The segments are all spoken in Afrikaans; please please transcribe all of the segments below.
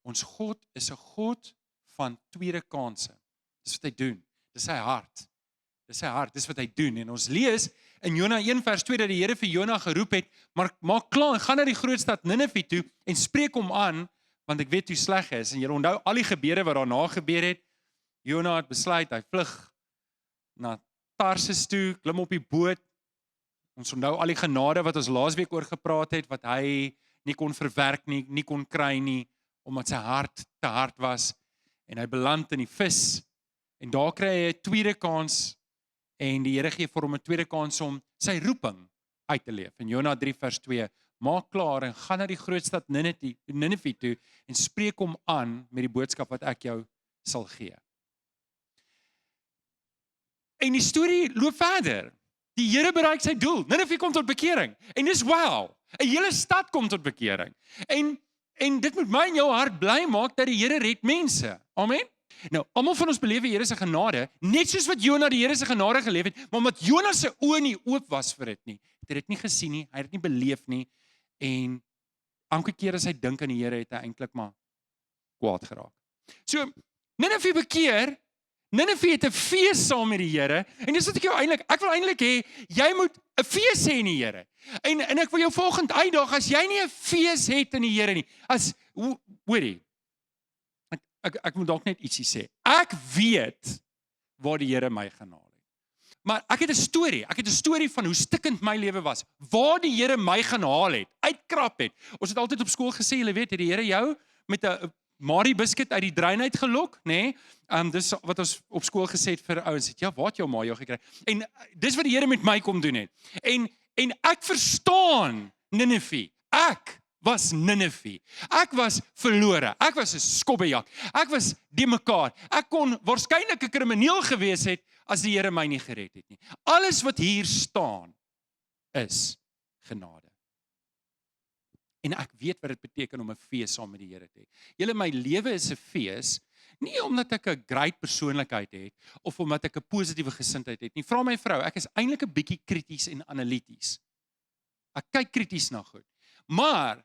Ons God is 'n God van tweede kansse. Dis wat hy doen. Dis sy hart. Dis sy hart, dis wat hy doen. En ons lees in Jona 1 vers 2 dat die Here vir Jona geroep het, maar maak klaar en gaan na die groot stad Ninive toe en spreek hom aan, want ek weet hoe sleg hy is. En jy onthou al die gebeure wat daarna gebeur het. Jona het besluit, hy vlug na Tarsis toe, klim op die boot. Ons onthou al die genade wat ons laasweek oor gepraat het, wat hy nie kon verwerk nie, nie kon kry nie, omdat sy hart te hard was. En hy beland in die vis. En daar kry hy 'n tweede kans. En die Here gee vir hom 'n tweede kans om sy roeping uit te leef. In Jona 3 vers 2, maak klaar en gaan na die groot stad Ninive toe en spreek hom aan met die boodskap wat ek jou sal gee. En die storie loop verder. Die Here bereik sy doel. Ninive kom tot bekering. En dis wow. 'n hele stad kom tot bekering. En dit moet my en jou hart bly maak dat die Here red mense. Amen. Nou, almal van ons beleef die Here se genade, net soos wat Jona die Here se genade geleef het, maar omdat Jona se oë nie oop was vir dit nie. Het hy dit nie gesien nie, hy het dit nie beleef nie. En elke keer as hy dink aan die Here, het hy eintlik maar kwaad geraak. So, Ninive bekeer, Ninive het 'n fees saam met die Here, en dis wat ek wil eintlik hê, jy moet 'n fees hê in die Here. En ek wil jou volgende uitdaag, as jy nie 'n fees het in die Here nie, hoorie, ek moet dalk net ietsie sê. Ek weet waar die Here my gaan haal het. Maar ek het 'n storie van hoe stikkend my lewe was, waar die Here my gaan haal het, uitkrap het. Ons het altyd op skool gesê, julle weet, het die Here jou met 'n Marie biscuit uit die drein uit gelok, nê? Dis wat ons op skool gesê het vir ouens, ja, waar het jou ma jou gekry? En dis wat die Here met my kom doen het. En ek verstaan Ninive. Ek was Ninive. Ek was verlore. Ek was 'n skobbejak. Ek was die mekaar. Ek kon waarskynlik 'n krimineel gewees het as die Here my nie gered het nie. Alles wat hier staan is genade. En ek weet wat dit beteken om 'n fees saam met die Here te hê. Julle, my lewe is 'n fees, nie omdat ek 'n great persoonlikheid het of omdat ek 'n positiewe gesindheid het nie. Vra my vrou, ek is eintlik 'n bietjie krities en analities. Ek kyk krities na goed. Maar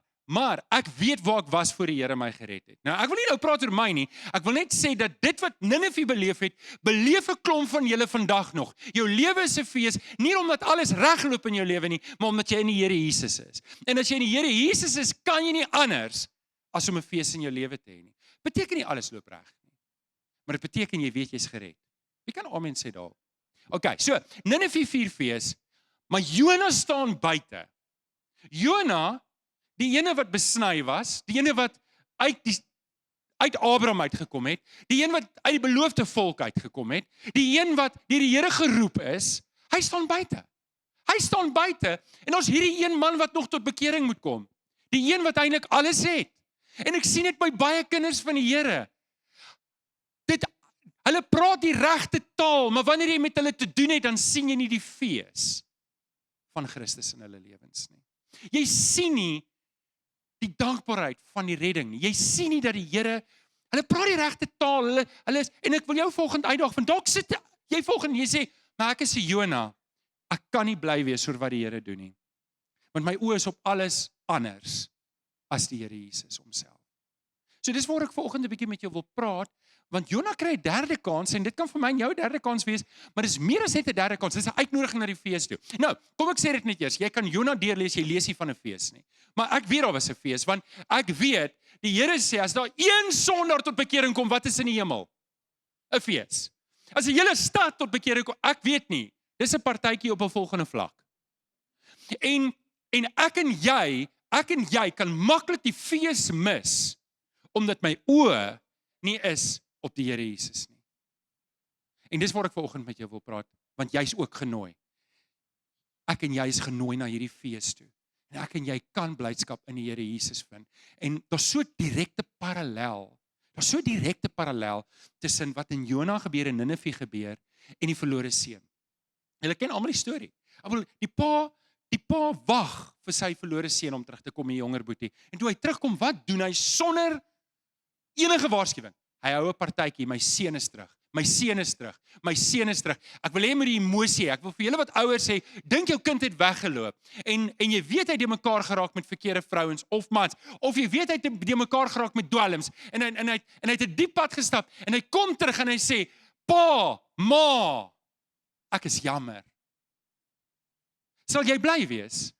ek weet waar ek was voor die Here my gered het. Nou, ek wil nie nou praat oor my nie. Ek wil net sê dat dit wat Ninive beleef het, beleef 'n klomp van julle vandag nog. Jou lewe is 'n fees, nie omdat alles regloop in jou lewe nie, maar omdat jy in die Here Jesus is. En as jy in die Here Jesus is, kan jy nie anders as om 'n fees in jou lewe te hê nie. Beteken nie alles loop reg nie. Maar dit beteken jy weet jy's gered. Wie kan amen sê daar? Okay, so Ninive vier fees, maar Jona staan buite. Jona, die ene wat besny was, die ene wat uit Abraham uitgekom het, die een wat uit die beloofde volk uitgekom het, die een wat deur die Here geroep is, hy staan buite. Hy staan buite en ons hierdie een man wat nog tot bekering moet kom. Die een wat eintlik alles het. En ek sien dit by baie kinders van die Here. Hulle praat die regte taal, maar wanneer jy met hulle te doen het, dan sien jy nie die fees van Christus in hulle lewens nie. Jy sien nie die dankbaarheid van die redding nie. Jy sien nie dat die Here, hulle praat die regte taal, hulle is, en ek wil jou volgende uitdaag, want dalk sit jy volgende, jy sê, maar ek is 'n Jona, ek kan nie bly wees oor wat die Here doen nie. Want my oë is op alles anders as die Here Jesus homself. So dis waar ek volgende bietjie met jou wil praat, want Jona kry 'n derde kans, en dit kan vir my en jou 'n derde kans wees, maar dis meer as net 'n derde kans, dis 'n uitnodiging na die fees toe. Nou, kom ek sê dit net eers, jy kan Jona deurlees, jy lees nie van 'n fees nie. Maar ek weet daar was 'n fees, want ek weet, die Here sê, as daar een sondaar tot bekering kom, wat is in die hemel? 'n Fees. As 'n hele stad tot bekering kom, ek weet nie, dis 'n partytjie op 'n volgende vlak. En ek en jy kan maklik die fees mis, omdat my oë nie is op die Here Jesus nie. En dis waar ek vanoggend met jou wil praat, want jy's ook genooi. Ek en jy is genooi na hierdie fees toe. En ek en jy kan blydskap in die Here Jesus vind. En daar's so 'n direkte parallel tussen wat in Jona gebeur en Ninive gebeur en die verlore seun. Julle ken almal die storie. Die pa wag vir sy verlore seun om terug te kom, die jonger boetie. En toe hy terugkom, wat doen hy sonder enige waarskuwing? Hy hou 'n partytjie, my seun is terug. my seun is terug. My seun is terug. Ek wil hê met die emosie, ek wil vir julle wat ouers sê, dink jou kind het weggeloop en jy weet hy het mekaar geraak met verkeerde vrouens of mans, of jy weet hy het mekaar geraak met dwelms en hy het 'n diep pad gestap en hy kom terug en hy sê, pa, ma, ek is jammer. Sal jy bly wees?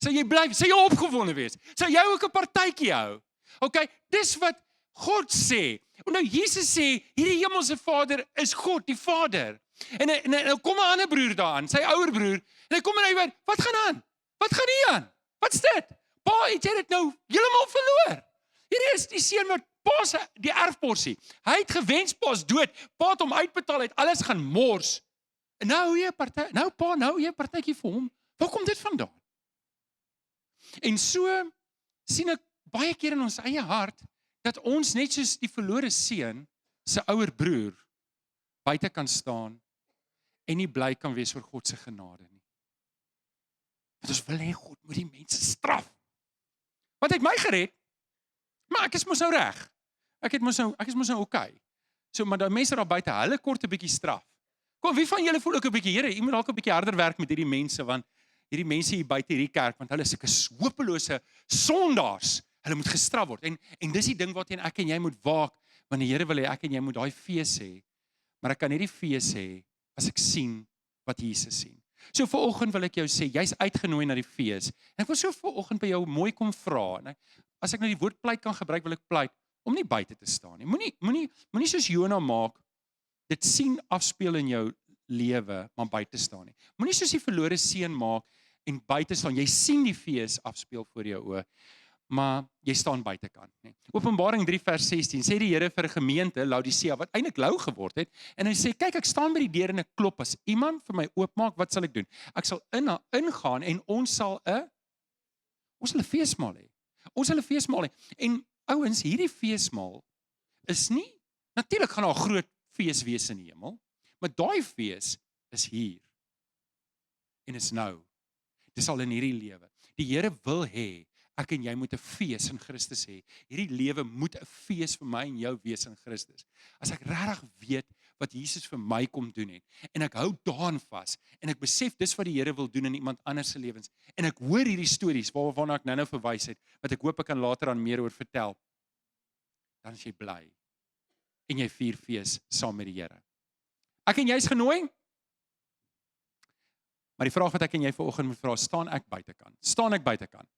Sal jy opgewonde wees? Sal jy ook 'n partytjie hou? Okay, dis wat God sê. En nou Jesus sê, hierdie hemelse Vader is God, die Vader. En nou kom 'n ander broer daaraan, sy ouer broer, en hy kom en hy weet, wat gaan aan? Wat gaan hier aan? Wat's dit? Pa, het jy dit nou heeltemal verloor? Hierdie is die seun wat pa se die erfporsie. Hy het gewens pa's dood. Pa het hom uitbetaal, het alles gaan mors. En nou jy partytjie vir hom. Waar kom dit vandaan? En so sien ek baie keer in ons eie hart dat ons net soos die verlore seun se ouer broer buite kan staan en nie bly kan wees oor God se genade nie. Want ons wil hê God moet die mense straf. Want hy het my gered, maar ek is mos nou reg. Ek is mos nou okay. So maar daai mense daar buite, hulle kort 'n bietjie straf. Kom, wie van julle voel ook 'n bietjie, Here, jy moet dalk 'n bietjie harder werk met hierdie mense want hierdie mense hier buite hierdie kerk, want hulle is sulke hopelose sondaars. Hulle moet gestraf word. En dis die ding waarteen ek en jy moet waak, want die Here wil hê ek en jy moet daai fees hê. Maar ek kan nie die fees hê as ek sien wat Jesus sien. So vanoggend wil ek jou sê, jy's uitgenooi na die fees. En ek wil so vanoggend by jou mooi kom vra. En as ek nou die woord pleit kan gebruik, wil ek pleit om nie buite te staan nie. Moenie soos Jona maak, dit sien afspeel in jou lewe, maar buite staan nie. Moenie soos die verlore seun maak en buite staan. Jy sien die fees afspeel voor jou oë, maar jy staan buitekant, nie. Openbaring 3 vers 16 sê die Here vir 'n gemeente Laodicea wat eintlik lou geword het en hy sê kyk ek staan by die deur en ek klop, as iemand vir my oopmaak, wat sal ek doen? Ek sal ingaan en ons sal 'n feesmaal hê. Ons sal 'n feesmaal hê. En ouens, hierdie feesmaal is nie natuurlik gaan daar 'n groot fees wees in die hemel, maar daai fees is hier. En is nou. Dis al in hierdie lewe. Die Here wil hê ek en jy moet 'n fees in Christus hê. Hierdie lewe moet 'n fees vir my en jou wees in Christus. As ek regtig weet wat Jesus vir my kom doen het en ek hou daaraan vas en ek besef dis wat die Here wil doen in iemand anders se lewens en ek hoor hierdie stories waarna ek nou verwys het wat ek hoop ek kan later aan meer oor vertel, dan is jy bly en jy vier fees saam met die Here. Ek en jy is genooi. Maar die vraag wat ek en jy vanoggend moet vra, staan ek buitekant? Staan ek buitekant?